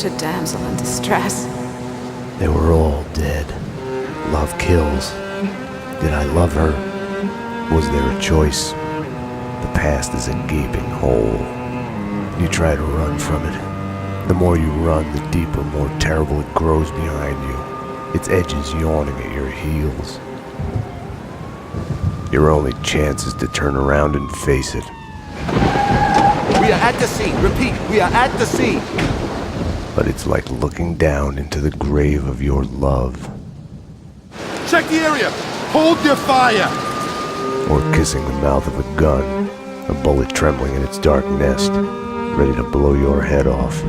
such a damsel in distress. They were all dead. Love kills. Did I love her? Was there a choice? The past is a gaping hole. You try to run from it. The more you run, the deeper, more terrible it grows behind you. Its edges yawning at your heels. Your only chance is to turn around and face it. We are at the scene. Repeat, we are at the scene. But it's like looking down into the grave of your love. Check the area! Hold your fire! Or kissing the mouth of a gun, a bullet trembling in its dark nest, ready to blow your head off.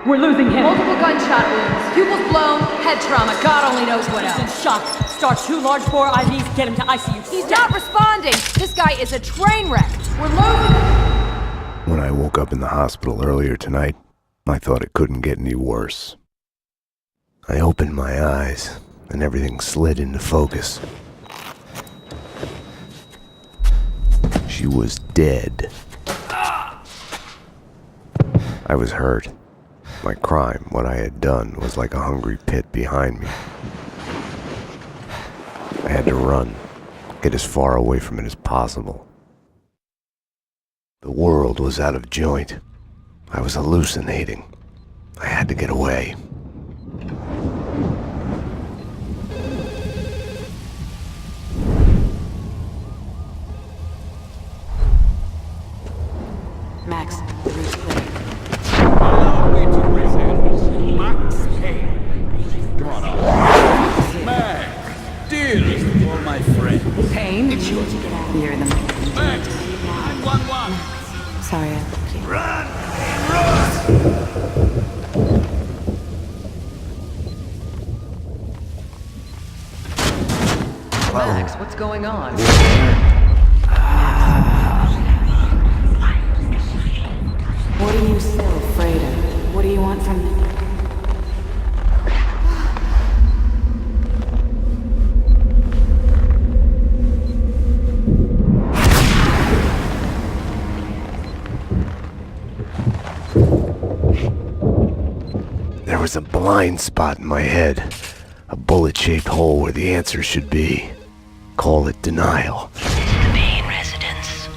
We're losing him. Multiple gunshot wounds. Pupils blown, head trauma, God only knows what else. He's in shock. Start 2 large bore IVs, get him to ICU. He's not responding. This guy is a train wreck. We're losing him. When I woke up in the hospital earlier tonight, I thought it couldn't get any worse. I opened my eyes, and everything slid into focus. She was dead. I was hurt. My crime, what I had done, was like a hungry pit behind me. I had to run, get as far away from it as possible. The world was out of joint. I was hallucinating. I had to get away. Max, the roof's clear. Allow me to present Max Payne. Come on up. Max, dearest of all my friends. Payne? You're the man. Max, 911. Sorry, I left you. Run! Max, what's going on? What are you still afraid of? What do you want from me? There was a blind spot in my head, a bullet-shaped hole where the answer should be. Call it denial. Payne residence.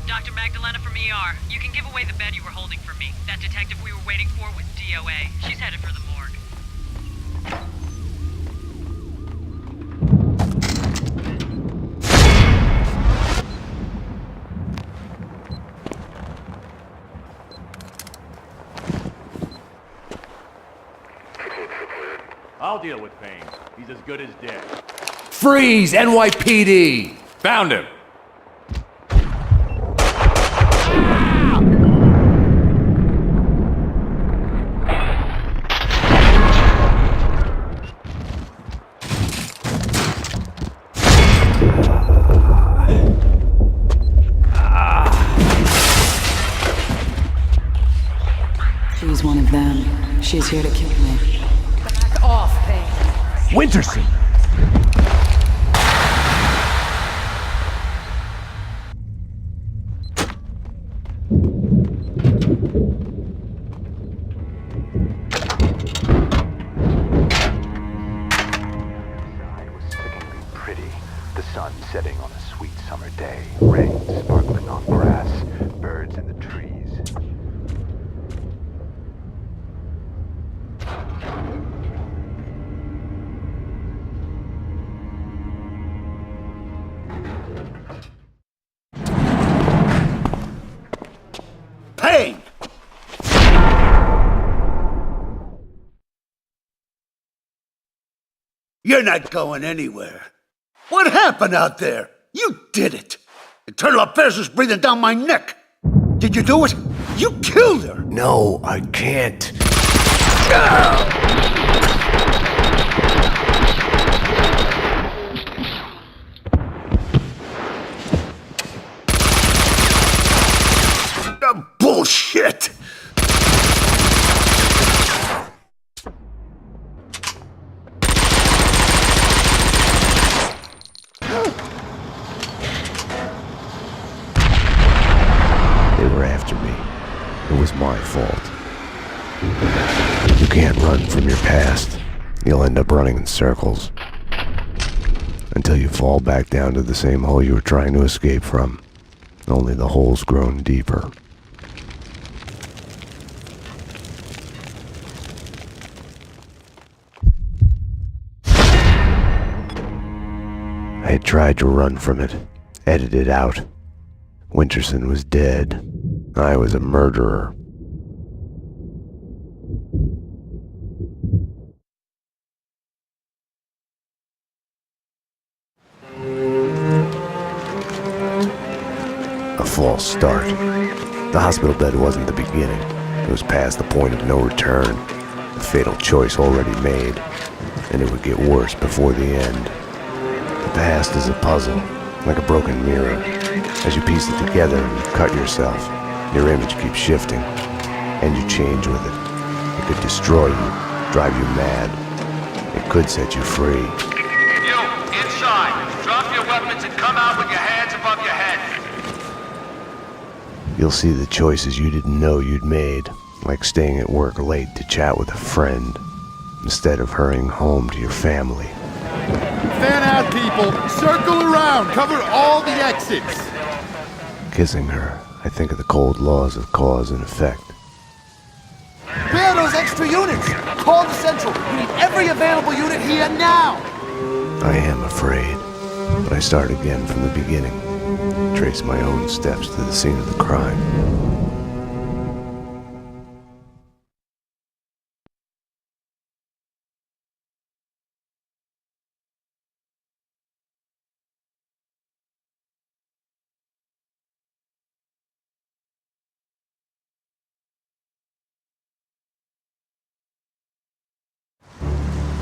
Dr. Magdalena from ER. You can give away the bed you were holding for me. That detective we were waiting for was DOA. She's headed for the morgue. I'll deal with Payne. He's as good as dead. Freeze, NYPD! Found him! She's one of them. She's here to kill me. Back off, Payne. Winterson! Sun setting on a sweet summer day, rain sparkling on grass, birds in the trees. Payne! You're not going anywhere. What happened out there? You did it! Eternal affairs was breathing down my neck! Did you do it? You killed her! No, I can't. Bullshit! were after me. It was my fault. You can't run from your past. You'll end up running in circles. Until you fall back down to the same hole you were trying to escape from. Only the hole's grown deeper. I had tried to run from it, edit it out. Winterson was dead. I was a murderer. A false start. The hospital bed wasn't the beginning. It was past the point of no return. A fatal choice already made, and it would get worse before the end. The past is a puzzle, like a broken mirror. As you piece it together and cut yourself, your image keeps shifting, and you change with it. It could destroy you, drive you mad. It could set you free. You, inside! Drop your weapons and come out with your hands above your head! You'll see the choices you didn't know you'd made, like staying at work late to chat with a friend, instead of hurrying home to your family. Fan out, people! Circle around! Cover all the exits! Kissing her, I think of the cold laws of cause and effect. Where are those extra units? Call the Central! We need every available unit here now! I am afraid, but I start again from the beginning. Trace my own steps to the scene of the crime.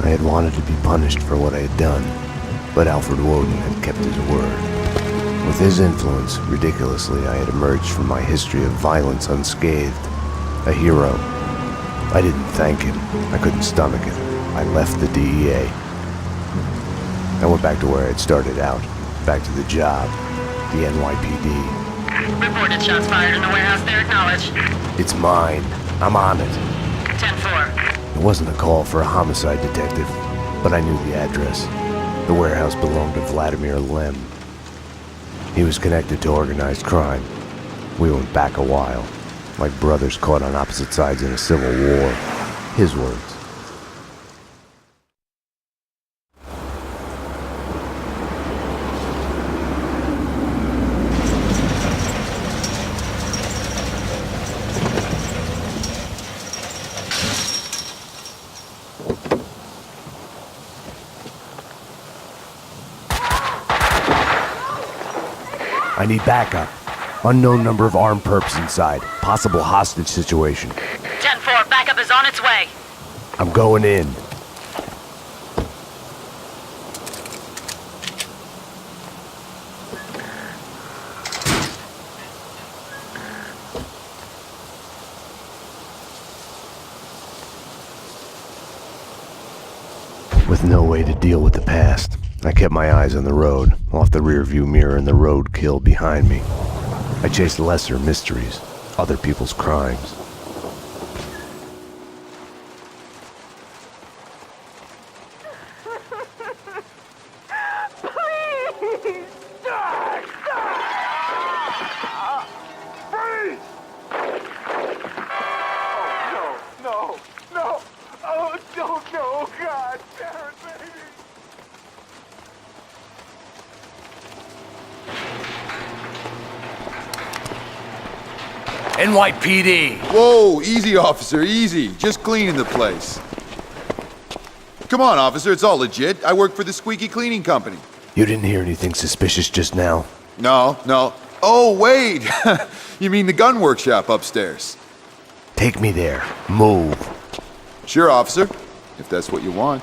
I had wanted to be punished for what I had done, but Alfred Woden had kept his word. With his influence, ridiculously, I had emerged from my history of violence unscathed. A hero. I didn't thank him. I couldn't stomach it. I left the DEA. I went back to where I had started out. Back to the job. The NYPD. Reported shots fired in the warehouse there, acknowledged. It's mine. I'm on it. 10-4. It wasn't a call for a homicide detective, but I knew the address. The warehouse belonged to Vladimir Lem. He was connected to organized crime. We went back a while, like brothers caught on opposite sides in a civil war. His words. I need backup. Unknown number of armed perps inside. Possible hostage situation. 10-4, backup is on its way. I'm going in. With no way to deal with the past, I kept my eyes on the road, off the rearview mirror and the roadkill behind me. I chased lesser mysteries, other people's crimes. Please! Stop! Stop! Freeze! Oh, no, no, no! Oh, don't go! God damn it, baby! NYPD! Whoa, easy, officer, easy. Just cleaning the place. Come on, officer, it's all legit. I work for the Squeaky Cleaning Company. You didn't hear anything suspicious just now? No, no. Oh, wait! You mean the gun workshop upstairs? Take me there. Move. Sure, officer, if that's what you want.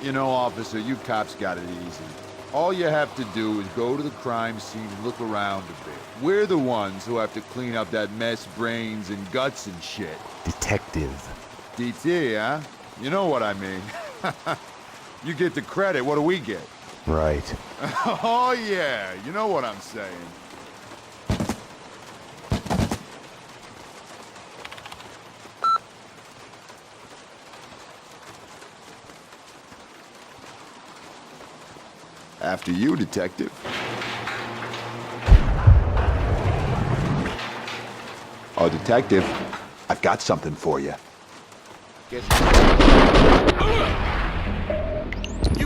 You know, officer, you cops got it easy. All you have to do is go to the crime scene and look around a bit. We're the ones who have to clean up that mess, brains and guts and shit. Detective. DT, huh? You know what I mean. You get the credit, what do we get? Right. Oh yeah, you know what I'm saying. After you, detective. Oh, detective, I've got something for you. You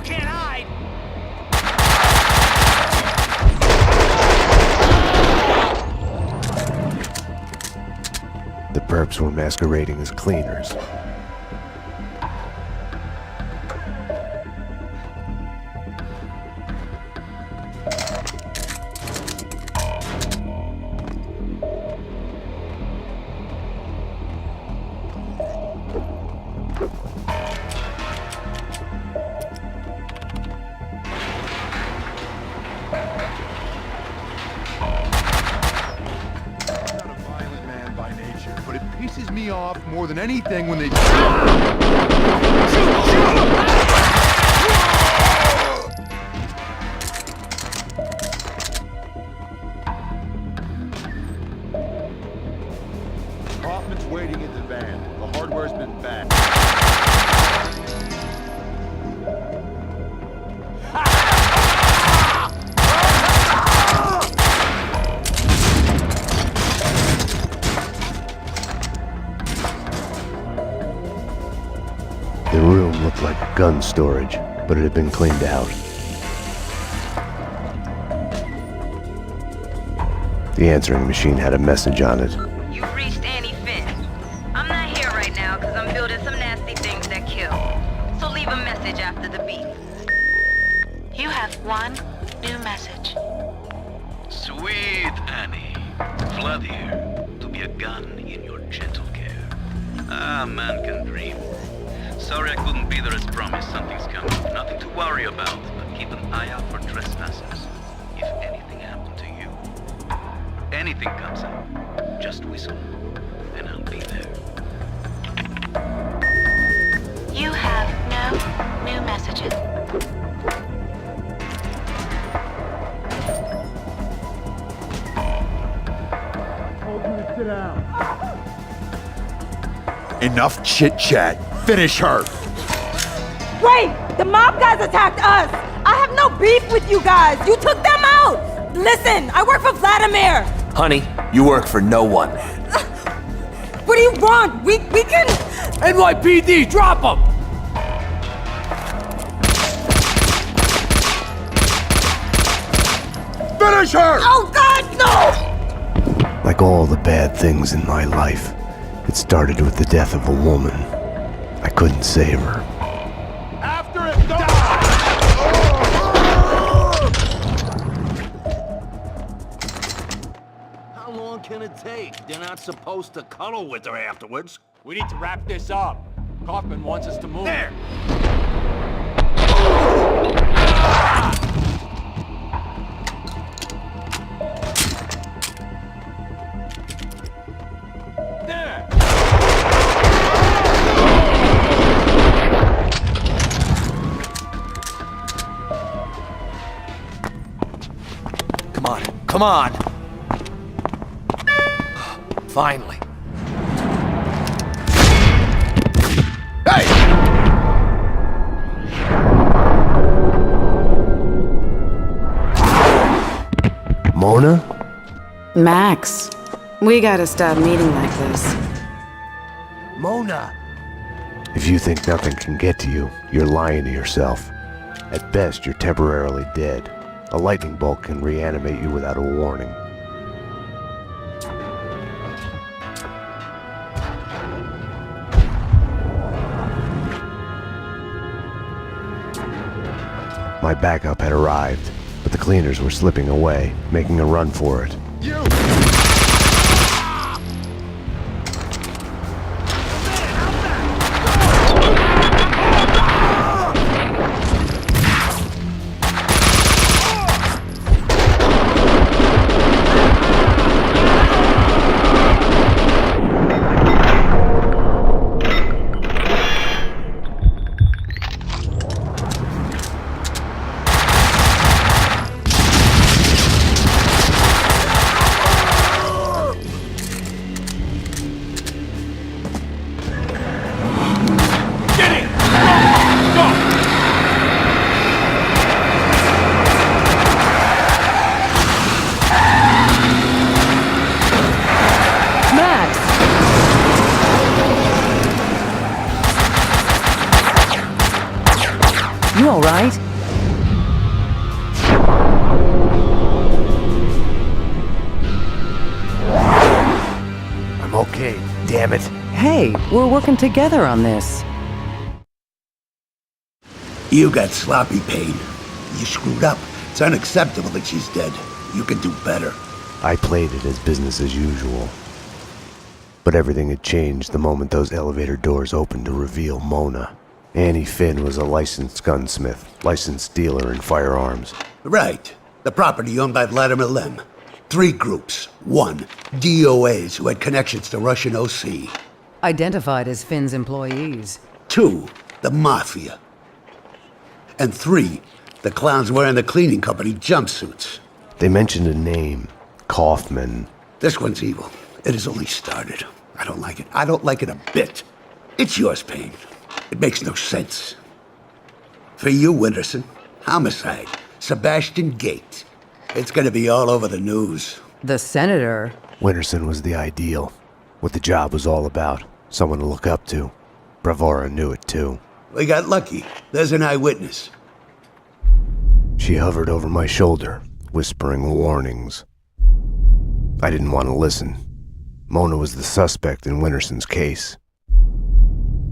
can't hide! The perps were masquerading as cleaners. Me off more than anything when they... Hoffman's waiting in the van. The hardware's been back. The room looked like gun storage, but it had been cleaned out. The answering machine had a message on it. You've reached Annie Finn. I'm not here right now because I'm building some nasty things that kill. So leave a message after the beep. You have one new message. Sweet Annie. Vlad here, to be a gun in your gentle care. Ah, man can dream. Sorry I couldn't be there as promised. Something's coming. Nothing to worry about, but keep an eye out for trespassers. If anything happened to you, anything comes out, just whistle, and I'll be there. You have no new messages. Sit down. Enough chit-chat. Finish her! Wait! The mob guys attacked us! I have no beef with you guys! You took them out! Listen, I work for Vladimir! Honey, you work for no one. What do you want? We can... NYPD, drop him! Finish her! Oh God, no! Like all the bad things in my life, it started with the death of a woman. I couldn't save her. After it, die! How long can it take? They're not supposed to cuddle with her afterwards. We need to wrap this up. Kaufman wants us to move. There! There! Come on, come on! Finally. Hey! Mona? Max, we gotta stop meeting like this. Mona! If you think nothing can get to you, you're lying to yourself. At best, you're temporarily dead. A lightning bolt can reanimate you without a warning. My backup had arrived, but the cleaners were slipping away, making a run for it. You! all right? I'm okay, damn it. Hey, we're working together on this. You got sloppy, Payne. You screwed up. It's unacceptable that she's dead. You can do better. I played it as business as usual. But everything had changed the moment those elevator doors opened to reveal Mona. Annie Finn was a licensed gunsmith, licensed dealer in firearms. Right. The property owned by Vladimir Lem. 3 groups. 1, DOAs who had connections to Russian OC. Identified as Finn's employees. 2, the Mafia. And 3, the clowns wearing the cleaning company jumpsuits. They mentioned a name, Kaufman. This one's evil. It has only started. I don't like it. I don't like it a bit. It's yours, Payne. It makes no sense. For you, Winterson, homicide, Sebastian Gate. It's gonna be all over the news. The senator? Winterson was the ideal. What the job was all about. Someone to look up to. Bravura knew it too. We got lucky. There's an eyewitness. She hovered over my shoulder, whispering warnings. I didn't want to listen. Mona was the suspect in Winterson's case.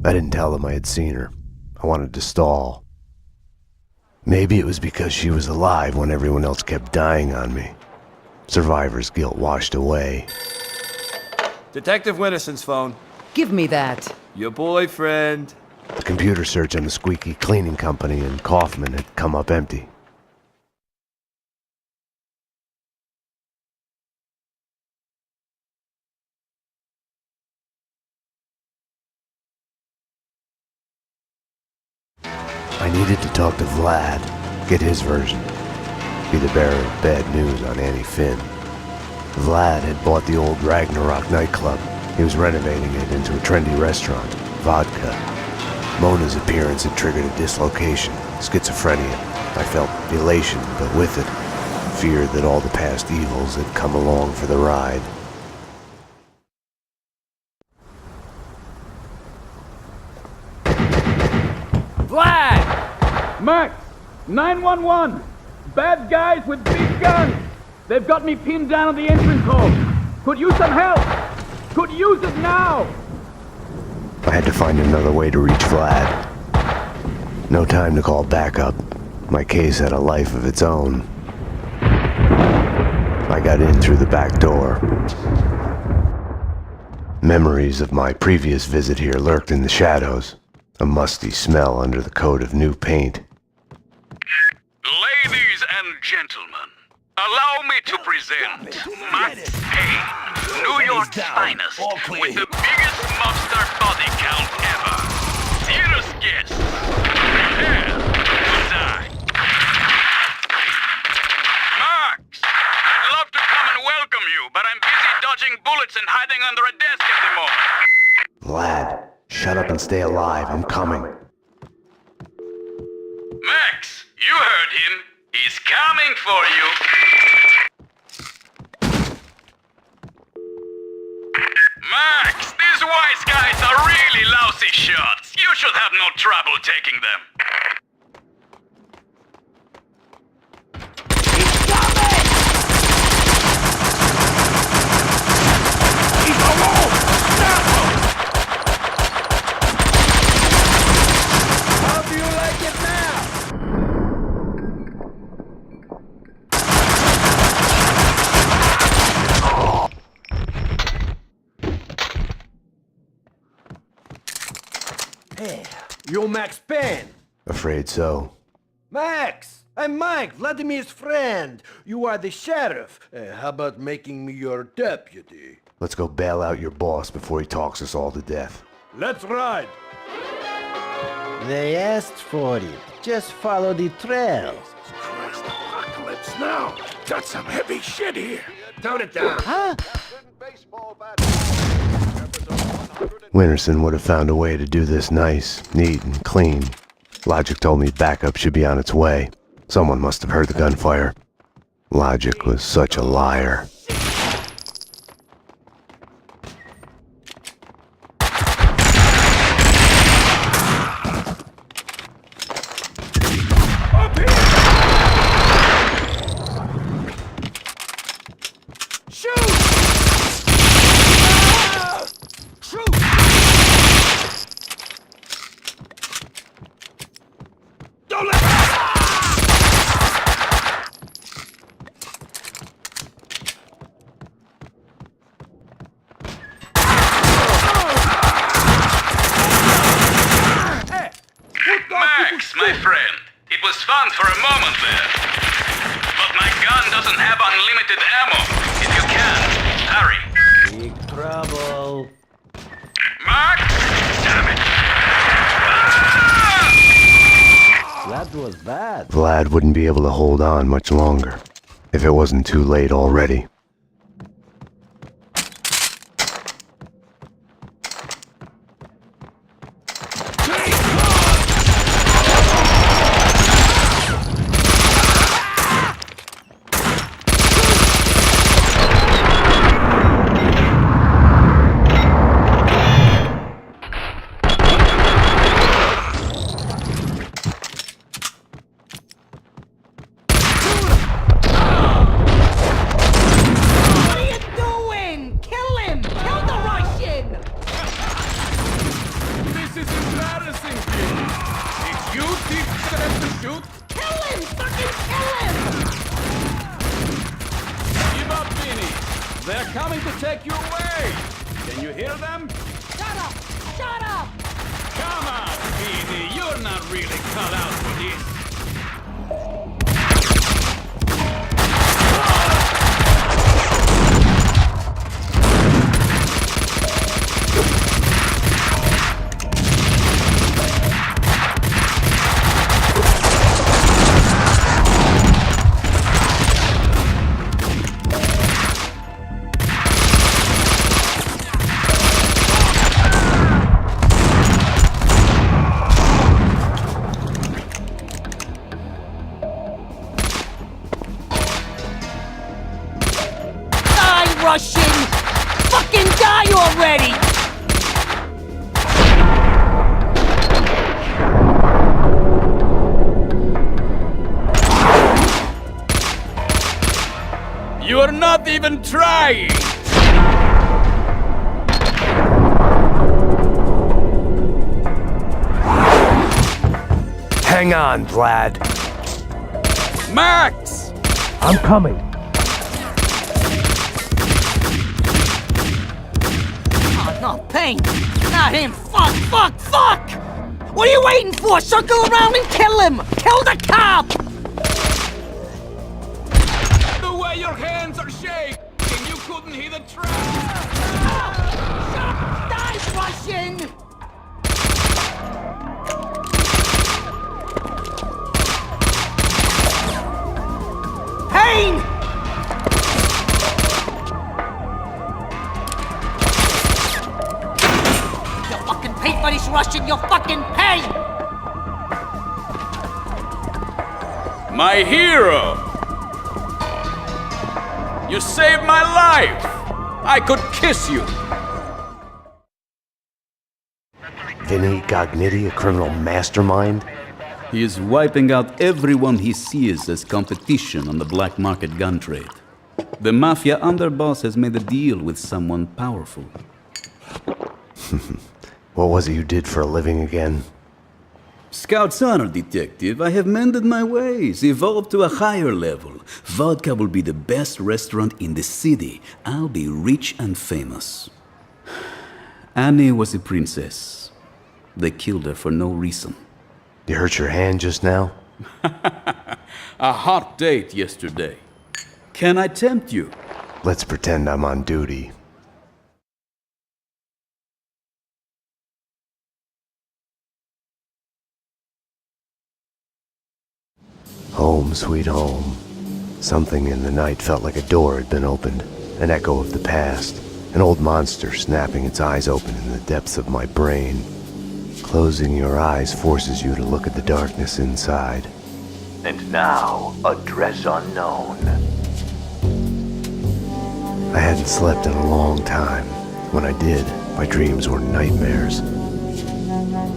I didn't tell them I had seen her. I wanted to stall. Maybe it was because she was alive when everyone else kept dying on me. Survivor's guilt washed away. Detective Winterson's phone. Give me that. Your boyfriend. The computer search on the squeaky cleaning company and Kaufman had come up empty. I needed to talk to Vlad, get his version, be the bearer of bad news on Annie Finn. Vlad had bought the old Ragnarok nightclub. He was renovating it into a trendy restaurant, Vodka. Mona's appearance had triggered a dislocation, schizophrenia. I felt elation, but with it, fear that all the past evils had come along for the ride. Vlad! Max! 911! Bad guys with big guns! They've got me pinned down on the entrance hall! Could use some help! Could use it now! I had to find another way to reach Vlad. No time to call backup. My case had a life of its own. I got in through the back door. Memories of my previous visit here lurked in the shadows. A musty smell under the coat of new paint. Ladies and gentlemen, allow me to present Max Payne, New York's finest, with the biggest mobster body count ever. Dearest guests, prepare to die. Max, I'd love to come and welcome you, but I'm busy dodging bullets and hiding under a desk at the moment. Vlad, shut up and stay alive. I'm coming. Max, you heard him. He's coming for you. Max, these wise guys are really lousy shots. You should have no trouble taking them. You're Max Payne. Afraid so. Max! I'm Mike, Vladimir's friend. You are the sheriff. How about making me your deputy? Let's go bail out your boss before he talks us all to death. Let's ride. They asked for it. Just follow the trail. Jesus Christ, apocalypse now. Got some heavy shit here. Tone it down. Huh? Winterson would have found a way to do this nice, neat, and clean. Logic told me backup should be on its way. Someone must have heard the gunfire. Logic was such a liar. Shoot! Shoot! Don't let Max, my friend, it was fun for a moment there. But my gun doesn't have unlimited ammo. If you can, hurry. Big trouble. Max! Damn it! That was bad. Vlad wouldn't be able to hold on much longer, if it wasn't too late already. They're coming to take you away! Can you hear them? Shut up! Shut up! Come on, Payne! You're not really cut out for this! Russian! Fucking die already! You're not even trying! Hang on, Vlad. Max! I'm coming. No, Payne! Not him! Fuck! Fuck! Fuck! What are you waiting for? Circle around and kill him! Kill the cop! The way your hands are shaking, you couldn't hit a trap! Stop! Die, Russian! Payne! Pay for this Russian, you'll fucking pay! My hero! You saved my life! I could kiss you! Vinny Gognitti, a criminal mastermind? He is wiping out everyone he sees as competition on the black market gun trade. The mafia underboss has made a deal with someone powerful. What was it you did for a living again? Scout's honor, detective. I have mended my ways, evolved to a higher level. Vodka will be the best restaurant in the city. I'll be rich and famous. Annie was a princess. They killed her for no reason. You hurt your hand just now? A hot date yesterday. Can I tempt you? Let's pretend I'm on duty. Home, sweet home. Something in the night felt like a door had been opened, an echo of the past, an old monster snapping its eyes open in the depths of my brain. Closing your eyes forces you to look at the darkness inside. And now, address unknown. I hadn't slept in a long time. When I did, my dreams were nightmares.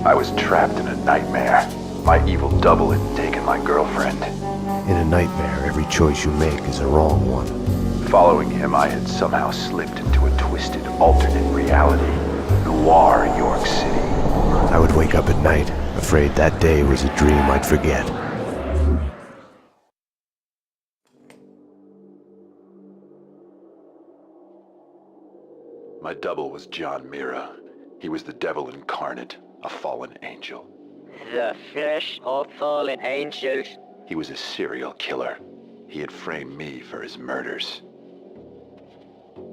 I was trapped in a nightmare. My evil double had taken my girlfriend. In a nightmare, every choice you make is a wrong one. Following him, I had somehow slipped into a twisted alternate reality. Noir York City. I would wake up at night, afraid that day was a dream I'd forget. My double was John Mira. He was the devil incarnate, a fallen angel. The flesh of fallen angels. He was a serial killer. He had framed me for his murders.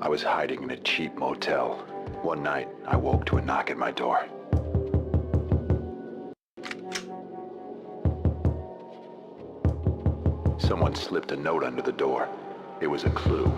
I was hiding in a cheap motel. One night, I woke to a knock at my door. Someone slipped a note under the door. It was a clue.